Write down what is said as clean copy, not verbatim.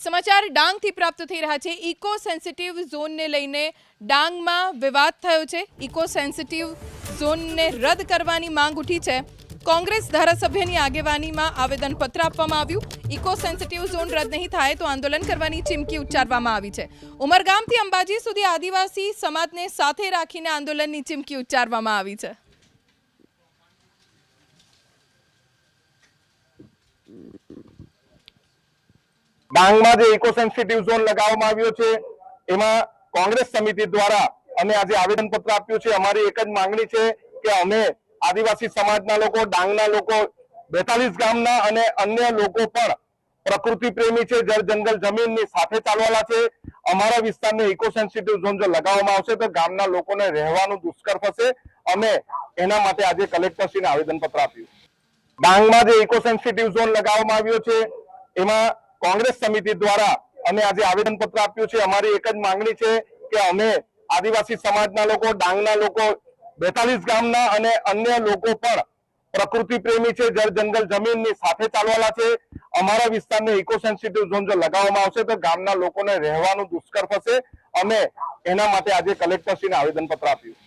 સમાચાર ડાંગથી પ્રાપ્ત થઈ રહ્યા છે। ઇકો સેન્સિટિવ ઝોનને લઈને ડાંગમાં વિવાદ થયો છે। ઇકો સેન્સિટિવ ઝોનને રદ કરવાની માંગ ઉઠી છે। કોંગ્રેસ ધારાસભ્યની આગેવાનીમાં આવેદનપત્ર આપવામાં આવ્યું। ઇકો સેન્સિટિવ ઝોન રદ નહીં થાય તો આંદોલન કરવાની ચીમકી ઉચ્ચારવામાં આવી છે। ઉમરગામથી અંબાજી સુધી આદિવાસી સમાજને સાથે રાખીને આંદોલનની ચીમકી ઉચ્ચારવામાં આવી છે। ડાંગમાં જે ઇકો સેન્સિટિવ ઝોન લગાવવામાં આવ્યો છે એમાં કોંગ્રેસ સમિતિ દ્વારા અમે આજે આવેદનપત્ર આપ્યું છે। અમારી એક જ માંગણી છે કે અમે આદિવાસી સમાજના લોકો, ડાંગના લોકો, 42 ગામના અને અન્ય લોકો પણ પ્રકૃતિ પ્રેમી છે, જળ જંગલ જમીનની સાથે ચાલવાના છે। અમારા વિસ્તારને ઇકો સેન્સિટિવ ઝોન જો લગાવવામાં આવશે તો ગામના લોકોને રહેવાનું દુષ્કર થશે। અમે એના માટે આજે કલેક્ટરશ્રીને આવેદનપત્ર આપ્યું। ડાંગમાં જે ઇકો સેન્સિટિવ ઝોન લગાવવામાં આવ્યો છે એમાં કોંગ્રેસ સમિતિ દ્વારા અમે આજે આવેદનપત્ર આપ્યું છે। અમારી એક જ માંગણી છે કે અમે આદિવાસી સમાજના લોકો, ડાંગના લોકો, 42 ગામના અને અન્ય લોકો પણ પ્રકૃતિ પ્રેમી છે, જળ જંગલ જમીનની સાથે ચાલવાના છે। અમારા વિસ્તારને ઇકો સેન્સિટિવ ઝોન જો લગાવવામાં આવશે તો ગામના લોકોને રહેવાનું દુષ્કર થશે। અમે એના માટે આજે કલેક્ટરશ્રીને આવેદનપત્ર આપ્યું।